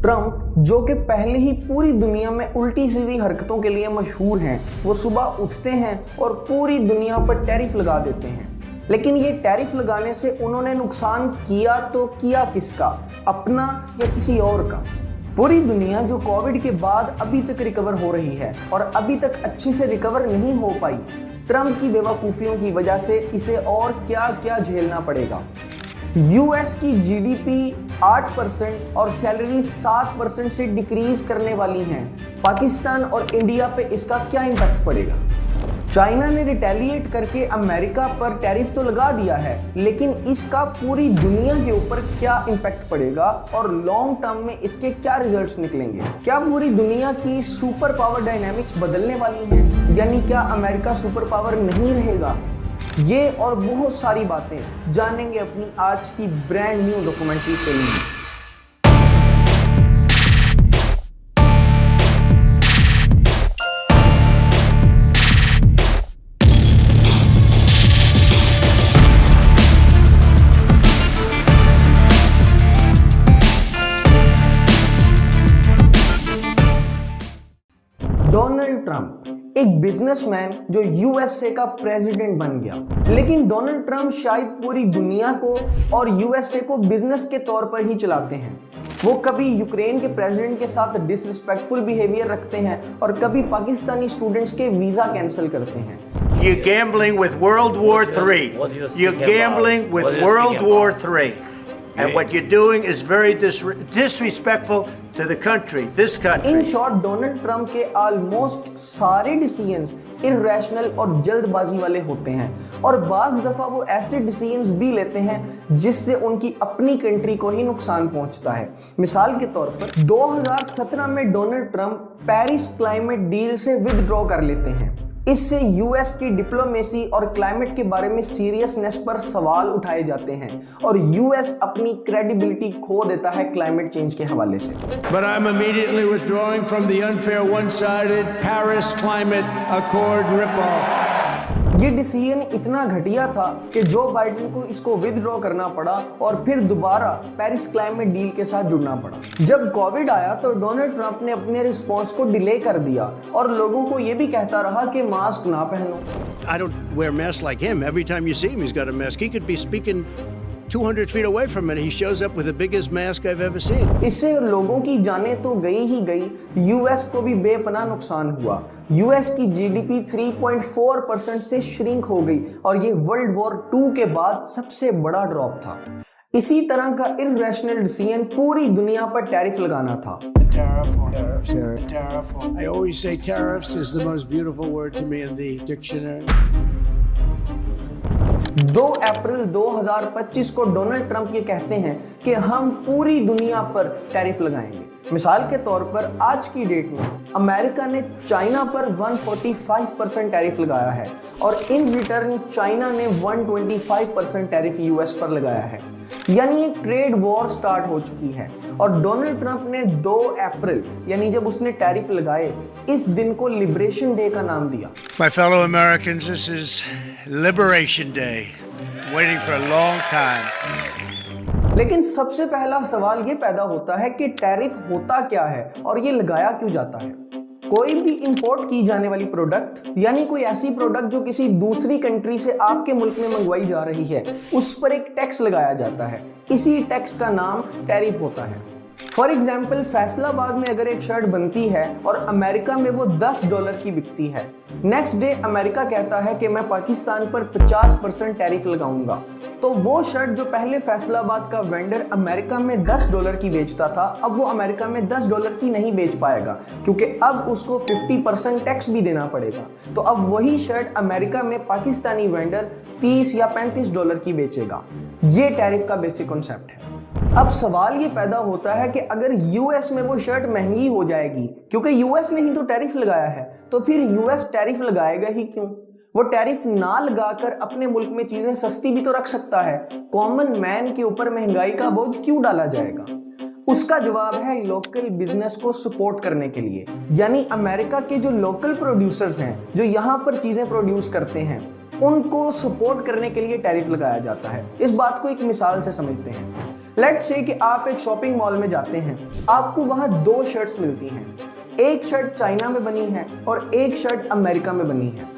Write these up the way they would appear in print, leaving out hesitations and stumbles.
Trump, जो कि पहले ही पूरी दुनिया में उल्टी सीधी हरकतों के लिए मशहूर हैं, वो सुबह उठते हैं और पूरी दुनिया पर टैरिफ लगा देते हैं। लेकिन ये टैरिफ लगाने से उन्होंने नुकसान किया तो किया किसका, अपना या किसी और का? पूरी दुनिया जो कोविड के बाद अभी तक रिकवर हो रही है और अभी तक अच्छे से रिकवर नहीं हो पाई, ट्रंप की बेवकूफ़ियों की वजह से इसे और क्या क्या झेलना पड़ेगा। यूएस की जीडीपी 8% और सैलरी 7% से डिक्रीज करने वाली हैं। पाकिस्तान और इंडिया पे इसका क्या इम्पैक्ट पड़ेगा? चाइना ने रिटेलिएट करके अमेरिका पर टैरिफ तो लगा दिया है, लेकिन इसका पूरी दुनिया के ऊपर क्या इम्पैक्ट पड़ेगा और लॉन्ग टर्म में इसके क्या रिजल्ट्स निकलेंगे? क्या पूरी दुनिया की सुपर पावर डायनामिक्स बदलने वाली हैं? यानी क्या अमेरिका सुपर पावर नहीं रहेगा? ये और बहुत सारी बातें जानेंगे अपनी आज की ब्रांड न्यू डॉक्यूमेंट्री फिल्म में। डोनाल्ड ट्रंप एक बिजनेसमैन जो यूएसए का प्रेसिडेंट बन गया, लेकिन डोनाल्ड ट्रंप शायद पूरी दुनिया को और यूएसए को बिजनेस के तौर पर ही चलाते हैं। वो कभी यूक्रेन के प्रेसिडेंट के साथ डिसरिस्पेक्टफुल बिहेवियर रखते हैं और कभी पाकिस्तानी स्टूडेंट्स के वीजा कैंसिल करते हैं। You're gambling with World War III. You're gambling with World War III. And what you're doing is very disrespectful to the country, this country. In short, Donald Trump के almost सारे decisions irrational और जल्दबाजी वाले होते हैं और बाज दफा वो ऐसे डिसीजंस भी लेते हैं जिससे उनकी अपनी कंट्री को ही नुकसान पहुंचता है। मिसाल के तौर पर 2017 में Donald Trump Paris climate deal से विदड्रॉ कर लेते हैं। इससे यूएस की डिप्लोमेसी और क्लाइमेट के बारे में सीरियसनेस पर सवाल उठाए जाते हैं और यूएस अपनी क्रेडिबिलिटी खो देता है क्लाइमेट चेंज के हवाले से। But I'm immediately withdrawing from the unfair one-sided Paris Climate Accord ripoff. ये डिसीजन इतना घटिया था कि जो बाइडेन को इसको विदड्रॉ करना पड़ा और फिर दोबारा पेरिस क्लाइमेट डील के साथ जुड़ना पड़ा। जब कोविड आया तो डोनाल्ड ट्रंप ने अपने रिस्पॉन्स को डिले कर दिया और लोगों को ये भी कहता रहा कि मास्क ना पहनो। I don't wear masks like him. Every time you see him, he's got a mask. He could be speaking 200 feet away from it. He shows up with the biggest mask I've ever seen. इससे लोगों की जानें तो गई ही गई, US को भी बेपनाह नुकसान हुआ। यूएस की जीडीपी 3.4% से श्रिंक हो गई और ये वर्ल्ड वॉर 2 के बाद सबसे बड़ा ड्रॉप था। इसी तरह का इर्रेशनल डिसीजन पूरी दुनिया पर टैरिफ लगाना था। Tariff. I always say tariffs is the most beautiful word to me in the dictionary. 2 अप्रैल 2025 को डोनाल्ड ट्रंप ये कहते हैं कि हम पूरी दुनिया पर टैरिफ लगाएंगे। मिसाल के तौर पर आज की डेट में अमेरिका ने चाइना पर 145% टैरिफ लगाया है और इन रिटर्न चाइना ने 125% टैरिफ यूएस पर लगाया है। यानी एक ट्रेड वॉर स्टार्ट हो चुकी है और डोनाल्ड ट्रंप ने 2 अप्रैल यानी जब उसने टैरिफ लगाए, इस दिन को लिबरेशन डे का नाम दिया। My fellow Americans, this is Liberation Day. Waiting for a long time. लेकिन सबसे पहला सवाल ये पैदा होता है कि टैरिफ होता क्या है और ये लगाया क्यों जाता है? कोई भी इंपोर्ट की जाने वाली प्रोडक्ट यानी कोई ऐसी प्रोडक्ट जो किसी दूसरी कंट्री से आपके मुल्क में मंगवाई जा रही है, उस पर एक टैक्स लगाया जाता है। इसी टैक्स का नाम टैरिफ होता है। फॉर एग्जाम्पल, फैसलाबाद में अगर एक शर्ट बनती है और अमेरिका में वो $10 की बिकती है, नेक्स्ट डे अमेरिका कहता है कि मैं पाकिस्तान पर 50% टैरिफ लगाऊंगा, तो वो शर्ट जो पहले फैसलाबाद का वेंडर अमेरिका में $10 की बेचता था, अब वो अमेरिका में $10 की नहीं बेच पाएगा क्योंकि अब उसको 50% टैक्स भी देना पड़ेगा। तो अब वही शर्ट अमेरिका में पाकिस्तानी वेंडर $30 या $35 की बेचेगा। ये टैरिफ का बेसिक कॉन्सेप्ट है। अब सवाल ये पैदा होता है कि अगर यूएस में वो शर्ट महंगी हो जाएगी क्योंकि यूएस ने ही तो टैरिफ लगाया है, तो फिर यूएस टैरिफ लगाएगा ही क्यों? वो टैरिफ ना लगाकर अपने मुल्क में चीजें सस्ती भी तो रख सकता है। कॉमन मैन के ऊपर महंगाई का बोझ क्यों डाला जाएगा? उसका जवाब है लोकल बिजनेस को सपोर्ट करने के लिए। यानी अमेरिका के जो लोकल प्रोड्यूसर्स हैं, जो यहाँ पर चीजें प्रोड्यूस करते हैं, उनको सपोर्ट करने के लिए टैरिफ लगाया जाता है। इस बात को एक मिसाल से समझते हैं। लेट्स से कि आप एक शॉपिंग मॉल में जाते हैं, आपको वहां दो शर्ट्स मिलती हैं। एक शर्ट चाइना में बनी है और एक शर्ट अमेरिका में बनी है।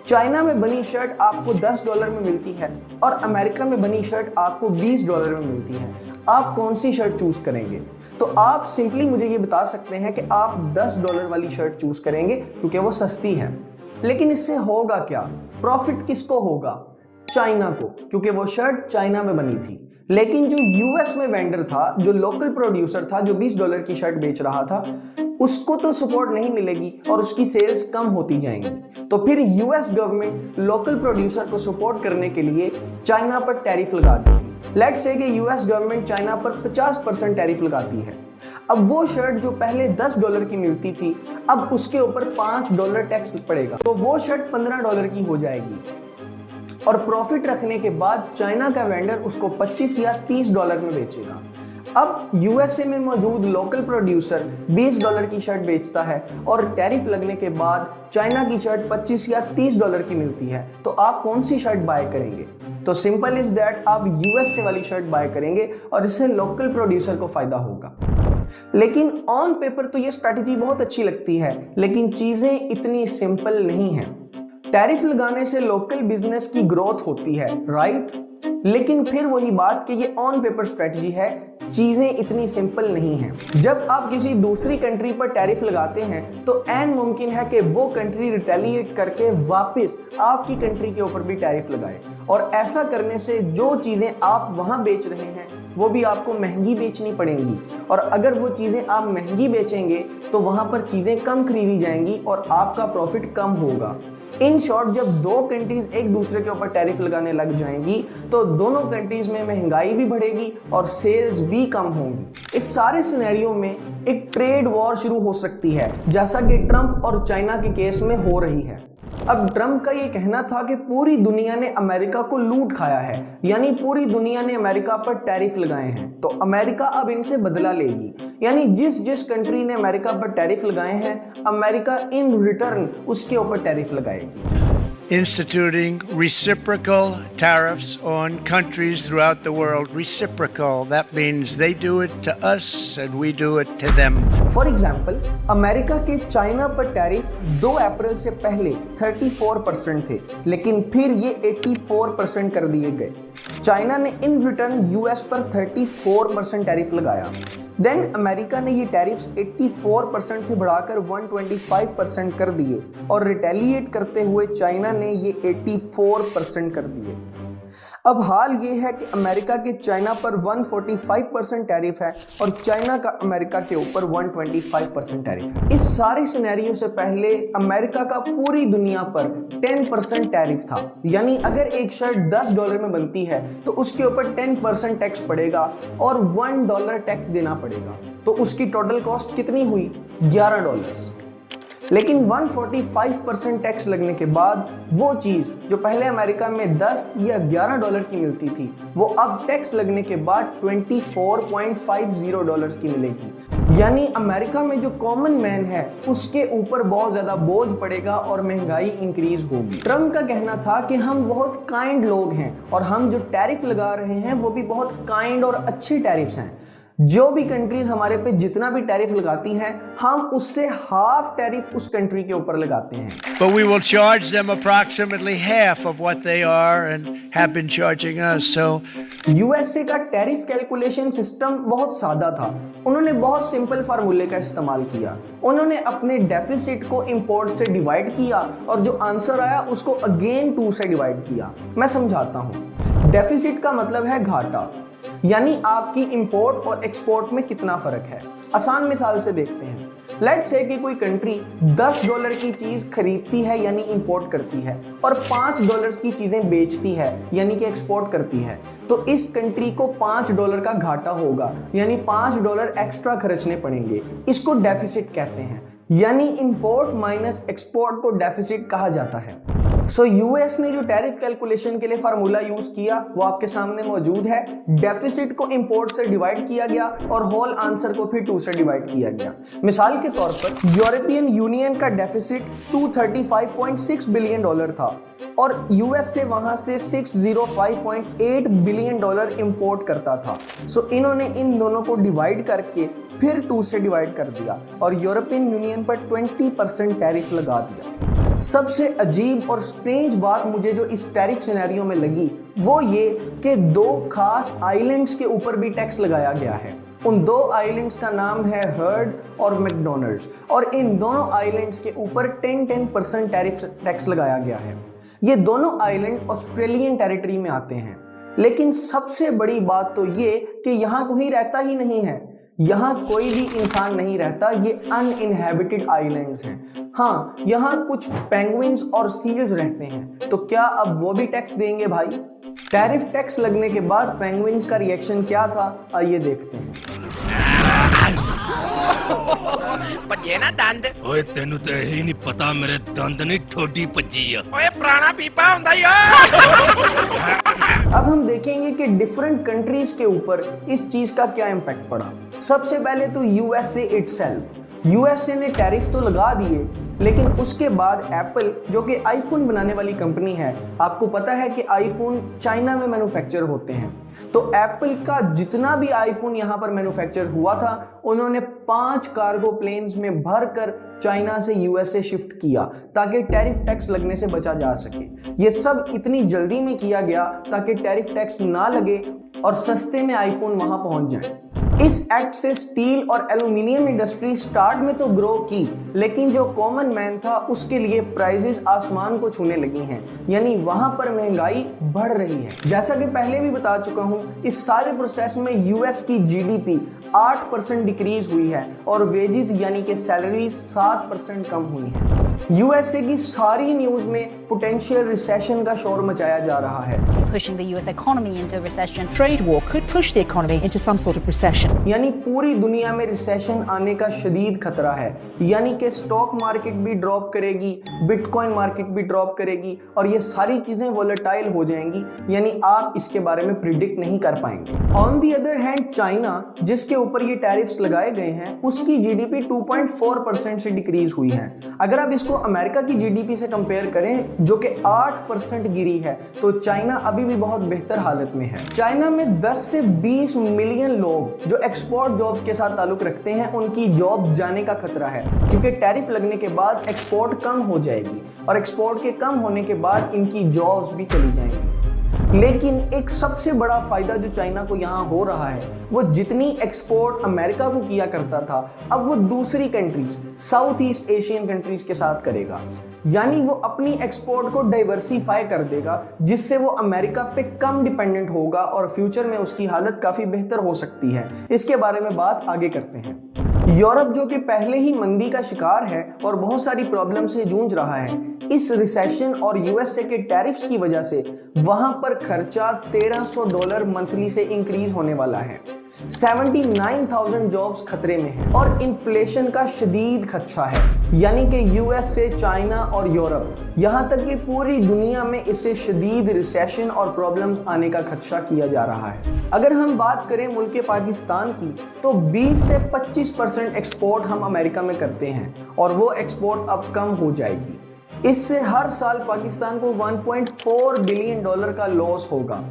चाइना में बनी शर्ट आपको $10 में मिलती है और अमेरिका में बनी शर्ट आपको $20 में मिलती है। आप कौन सी शर्ट चूज करेंगे? तो आप सिंपली मुझे ये बता सकते हैं कि आप $10 वाली शर्ट चूज करेंगे क्योंकि वो सस्ती है। लेकिन इससे होगा क्या? प्रॉफिट किसको होगा? चाइना को, क्योंकि वो शर्ट चाइना में बनी थी। लेकिन जो यूएस में वेंडर था, जो लोकल प्रोड्यूसर था, जो $20 की शर्ट बेच रहा था, उसको तो सपोर्ट नहीं मिलेगी और उसकी सेल्स कम होती जाएंगी। तो फिर यूएस गवर्नमेंट लोकल प्रोड्यूसर को सपोर्ट करने के लिए चाइना पर टैरिफ लगा देगी। लेट्स से कि यूएस गवर्नमेंट चाइना पर 50% टैरिफ लगाती है। अब वो शर्ट जो पहले $10 की मिलती थी, अब उसके ऊपर $5 टैक्स पड़ेगा, तो वो शर्ट $15 की हो जाएगी। और प्रॉफिट रखने के बाद चाइना का वेंडर उसको $25 या $30 में बेचेगा। अब यूएसए में मौजूद लोकल प्रोड्यूसर $20 की शर्ट बेचता है और टैरिफ लगने के बाद चाइना की शर्ट $25 या $30 की मिलती है। तो आप कौन सी शर्ट बाय करेंगे? तो सिंपल इज दैट, आप यूएसए वाली शर्ट बाय करेंगे और इससे लोकल प्रोड्यूसर को फायदा होगा। लेकिन ऑन पेपर तो ये स्ट्रैटेजी बहुत अच्छी लगती है, लेकिन चीजें इतनी सिंपल नहीं हैं। टैरिफ लगाने से लोकल बिजनेस की ग्रोथ होती है, राइट? लेकिन फिर वही बात कि ये ऑन पेपर स्ट्रेटजी है, चीजें इतनी सिंपल नहीं हैं। जब आप किसी दूसरी कंट्री पर टैरिफ लगाते हैं तो ऐन मुमकिन है कि वो कंट्री रिटेलिएट करके वापस आपकी कंट्री के ऊपर भी टैरिफ लगाए, और ऐसा करने से जो चीजें आप वहां बेच रहे हैं वो भी आपको महंगी बेचनी पड़ेंगी, और अगर वो चीजें आप महंगी बेचेंगे तो वहां पर चीजें कम खरीदी जाएंगी और आपका प्रॉफिट कम होगा। इन शॉर्ट, जब दो कंट्रीज एक दूसरे के ऊपर टैरिफ लगाने लग जाएंगी तो दोनों कंट्रीज में महंगाई भी बढ़ेगी और सेल्स भी कम होंगी। इस सारे सिनेरियो में एक ट्रेड वॉर शुरू हो सकती है, जैसा कि ट्रंप और चाइना के केस में हो रही है। अब ट्रंप का ये कहना था कि पूरी दुनिया ने अमेरिका को लूट खाया है, यानी पूरी दुनिया ने अमेरिका पर टैरिफ लगाए हैं, तो अमेरिका अब इनसे बदला लेगी। यानी जिस जिस कंट्री ने अमेरिका पर टैरिफ लगाए हैं, अमेरिका इन रिटर्न उसके ऊपर टैरिफ लगाएगी। Instituting reciprocal tariffs on countries throughout the world. Reciprocal, that means they do it to us and we do it to them. For example, America के China पर tariff 2 अप्रैल से पहले 34% थे, लेकिन फिर ये 84% कर दिए गए। चाइना ने इन रिटर्न यूएस पर 34% टैरिफ लगाया। देन अमेरिका ने ये टैरिफ्स 84% से बढ़ाकर 125% कर दिए, और रिटेलिएट करते हुए चाइना ने ये 84% कर दिए। अब हाल ये है कि अमेरिका के चाइना पर 145% टैरिफ है और चाइना का अमेरिका के ऊपर 125% टैरिफ है। इस सारे सिनेरियो से पहले अमेरिका का पूरी दुनिया पर 10% टैरिफ था, यानी अगर एक शर्ट $10 में बनती है तो उसके ऊपर 10% टैक्स पड़ेगा और $1 टैक्स देना पड़ेगा, तो उसकी टोटल कॉस्ट कितनी हुई? $11। लेकिन 145% टैक्स लगने के बाद वो चीज जो पहले अमेरिका में $10 या $11 की मिलती थी, वो अब टैक्स लगने के बाद $24.50 की मिलेगी। यानी अमेरिका में जो कॉमन मैन है उसके ऊपर बहुत ज्यादा बोझ पड़ेगा और महंगाई इंक्रीज होगी। ट्रम्प का कहना था कि हम बहुत काइंड लोग हैं और हम जो टैरिफ लगा रहे हैं वो भी बहुत काइंड और अच्छे टैरिफ्स हैं। जो भी कंट्रीज हमारे पे जितना भी टैरिफ लगाती हैं, हम उससे हाफ टैरिफ उस कंट्री के ऊपर लगाते हैं। But we will charge them approximately half of what they are and have been charging us. So USA का टैरिफ कैलकुलेशन सिस्टम बहुत सादा था। उन्होंने बहुत सिंपल फार्मूले का इस्तेमाल किया। उन्होंने अपने डेफिसिट को इंपोर्ट से डिवाइड किया और जो आंसर आया उसको अगेन 2 से डिवाइड किया। मैं समझाता हूँ। डेफिसिट का मतलब है घाटा, यानी आपकी इंपोर्ट और एक्सपोर्ट में कितना फर्क है। आसान मिसाल से देखते हैं। लेट्स से कि कोई कंट्री $10 की चीज खरीदती है यानी इंपोर्ट करती है और $5 की चीजें बेचती है यानी कि एक्सपोर्ट करती है, तो इस कंट्री को $5 का घाटा होगा, यानी $5 एक्स्ट्रा खर्चने पड़ेंगे। इसको डेफिसिट कहते हैं, यानी इंपोर्ट माइनस एक्सपोर्ट को डेफिसिट कहा जाता है। सो यूएस ने जो टैरिफ कैलकुलेशन के लिए फार्मूला यूज किया वो आपके सामने मौजूद है। डेफिसिट को इंपोर्ट से डिवाइड किया गया और होल आंसर को फिर 2 से डिवाइड किया गया। मिसाल के तौर पर यूरोपियन यूनियन का डेफिसिट $235.6 बिलियन था और यूएस से वहां से $605.8 बिलियन इंपोर्ट करता था। सो इन्होंने इन दोनों को डिवाइड करके फिर 2 से डिवाइड कर दिया और यूरोपियन यूनियन पर 20% टैरिफ लगा दिया। सबसे अजीब और स्ट्रेंज बात मुझे जो इस टैरिफ सिनेरियो में लगी वो ये कि 2 खास आइलैंड्स के ऊपर भी टैक्स लगाया गया है। उन 2 आइलैंड्स का नाम है हर्ड और मैकडोनल्ड्स और इन दोनों आइलैंड्स के ऊपर 10% टैक्स लगाया गया है। ये दोनों आइलैंड ऑस्ट्रेलियन टेरिटरी में आते हैं। लेकिन सबसे बड़ी बात तो ये कि यहाँ कोई रहता ही नहीं है, यहाँ कोई भी इंसान नहीं रहता, ये अनइनहैबिटेड आइलैंड्स हैं। हाँ, यहाँ कुछ पेंगुइन्स और सील्स रहते हैं। तो क्या अब वो भी टैक्स देंगे भाई? टैरिफ टैक्स लगने के बाद पेंगुइन्स का रिएक्शन क्या था, आइए देखते हैं। ਭੱਜੇ ਨਾ ਦੰਦ ਓਏ ਤੈਨੂੰ ਤਾਂ ਇਹੀ ਨਹੀਂ ਪਤਾ ਮੇਰੇ ਦੰਦ ਨਹੀਂ ਠੋਡੀ ਭੱਜੀ ਆ ਓਏ ਪੁਰਾਣਾ ਪੀਪਾ ਹੁੰਦਾ ਈ ਓਏ। अब हम देखेंगे कि डिफरेंट कंट्रीज के ऊपर इस चीज का क्या इम्पैक्ट पड़ा। सबसे पहले तो यूएसए इटसेल्फ। यूएसए ने टैरिफ तो लगा दिए, लेकिन उसके बाद एप्पल जो कि आईफोन बनाने वाली कंपनी है, आपको पता है कि आईफोन चाइना में मैन्युफैक्चर होते हैं, तो एप्पल का जितना भी आईफोन यहाँ पर मैन्युफैक्चर हुआ था उन्होंने 5 कार्गो प्लेन्स में भरकर चाइना से यूएसए शिफ्ट किया ताकि टैरिफ टैक्स लगने से बचा जा सके। ये सब इतनी जल्दी में किया गया ताकि टैरिफ टैक्स ना लगे और सस्ते में आईफोन वहां पहुंच जाए। इस एक्ट से स्टील और एल्यूमिनियम इंडस्ट्री स्टार्ट में तो ग्रो की, लेकिन जो कॉमन मैन था उसके लिए प्राइसेस आसमान को छूने लगी हैं, यानी वहां पर महंगाई बढ़ रही है। जैसा कि पहले भी बता चुका हूं, इस सारे प्रोसेस में यूएस की जीडीपी 8% डिक्रीज हुई है और वेजेस यानी कि सैलरी 7% कम हुई है। यूएसए की सारी न्यूज में पोटेंशियल रिसेशन का शोर मचाया जा रहा है। Pushing the US economy into recession. Trade war could push the economy into some sort of recession. यानी पूरी दुनिया में रिसेशन आने का शदीद खतरा है, यानी कि स्टॉक मार्केट भी ड्रॉप करेगी, बिटकॉइन मार्केट भी ड्रॉप करेगी और ये सारी चीजें वोलेटाइल हो जाएंगी, यानी आप इसके बारे में प्रिडिक्ट नहीं कर पाएंगे। On the other hand China, जिसके ऊपर ये टैरिफ्स लगाए गए हैं, उसकी जीडीपी 2.4% से डिक्रीज हुई है। अगर आप इसको अमेरिका की जीडीपी से कंपेयर करें जो कि 8% गिरी है, तो चाइना अभी भी बहुत बेहतर हालत में है। चाइना में 10 से 20 मिलियन लोग जो एक्सपोर्ट जॉब्स के साथ ताल्लुक रखते हैं, उनकी जॉब जाने का खतरा है, क्योंकि टैरिफ लगने के बाद एक्सपोर्ट कम हो जाएगी और एक्सपोर्ट के कम होने के बाद इनकी जॉब्स भी चली जाएंगी। लेकिन एक सबसे बड़ा फायदा जो चाइना को यहाँ हो रहा है, वो जितनी एक्सपोर्ट अमेरिका को किया करता था, अब वो दूसरी countries, south east Asian countries के साथ करेगा। यानी वो अपनी एक्सपोर्ट को डाइवर्सिफाई कर देगा, जिससे वो अमेरिका पे कम डिपेंडेंट होगा और फ्यूचर में उसकी हालत काफी बेहतर हो सकती है। इसके बारे में बात आगे करते हैं। यूरोप जो कि पहले ही मंदी का शिकार है और बहुत सारी प्रॉब्लम से जूझ रहा है, इस रिसेशन और यूएसए के टैरिफ्स की वजह से वहां पर खर्चा $1300 मंथली से इंक्रीज होने वाला है। 79,000 जॉब्स खतरे में हैं और इन्फ्लेशन का शदीद खदशा है, यानी कि यूएसए, चाइना और यूरोप, यहां तक कि पूरी दुनिया में इससे शदीद रिसेशन और प्रॉब्लम्स आने का खदशा किया जा रहा है। अगर हम बात करें मुल्क पाकिस्तान की, तो 20 से 25% एक्सपोर्ट हम अमेरिका में करते हैं और वो एक्सपोर्ट अब कम हो जाएगी। इससे हर साल पाकिस्तान को $1.4 बिलियन का लॉस होगा,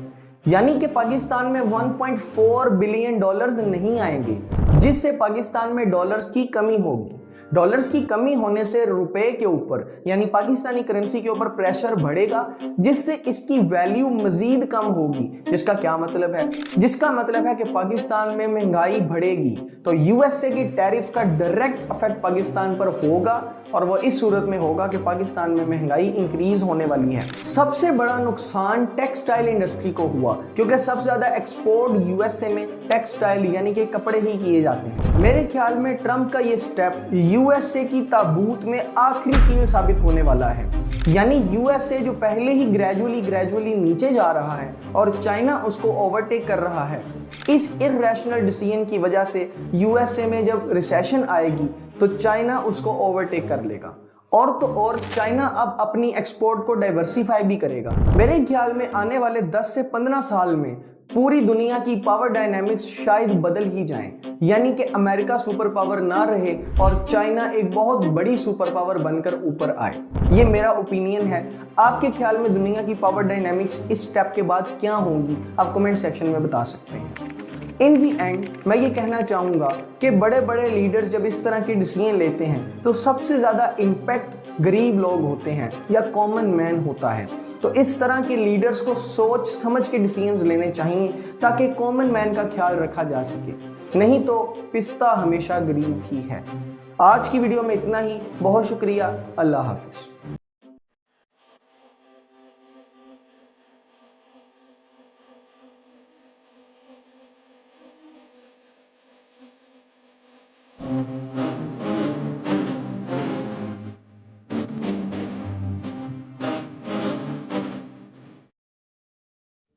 यानी कि पाकिस्तान में $1.4 बिलियन नहीं आएंगे, जिससे पाकिस्तान में डॉलर्स की कमी होगी। डॉलर्स की कमी होने से रुपए के ऊपर यानी पाकिस्तानी करेंसी के ऊपर प्रेशर बढ़ेगा, जिससे इसकी वैल्यू मजीद कम होगी। जिसका क्या मतलब है? जिसका मतलब है कि पाकिस्तान में महंगाई बढ़ेगी, तो यूएसए की टैरिफ का डायरेक्ट इफेक्ट पाकिस्तान पर होगा और वह इस सूरत में होगा कि पाकिस्तान में महंगाई इंक्रीज होने वाली है। सबसे बड़ा नुकसान टेक्सटाइल इंडस्ट्री को हुआ, क्योंकि सबसे ज्यादा एक्सपोर्ट यूएसए में टेक्सटाइल यानी कि कपड़े ही किए जाते हैं। मेरे ख्याल में ट्रंप का ये स्टेप यूएसए की ताबूत में आखिरी कील साबित होने वाला है। यानी यूएसए जो पहले ही ग्रेजुअली नीचे जा रहा है और चाइना उसको ओवरटेक कर रहा है, इस इर्रेशनल डिसीजन की वजह से यूएसए में जब रिसेशन आएगी तो चाइना उसको ओवरटेक कर लेगा और तो और चाइना अब अपनी एक्सपोर्ट को डाइवर्सिफाई भी करेगा। मेरे ख्याल में आने वाले 10 से 15 साल में पूरी दुनिया की पावर डायनामिक्स शायद बदल ही जाएं, यानी कि अमेरिका सुपर पावर ना रहे और चाइना एक बहुत बड़ी सुपर पावर बनकर ऊपर आए। ये मेरा ओपिनियन है। आपके ख्याल में दुनिया की पावर डायनामिक्स इस स्टेप के बाद क्या होंगी, आप कमेंट सेक्शन में बता सकते हैं। इन दी एंड मैं ये कहना चाहूँगा कि बड़े बड़े लीडर्स जब इस तरह के डिसीजन लेते हैं तो सबसे ज़्यादा इम्पैक्ट गरीब लोग होते हैं या कॉमन मैन होता है। तो इस तरह के लीडर्स को सोच समझ के डिसीजंस लेने चाहिए ताकि कॉमन मैन का ख्याल रखा जा सके, नहीं तो पिस्ता हमेशा गरीब ही है। आज की वीडियो में इतना ही। बहुत शुक्रिया। अल्लाह हाफिज़।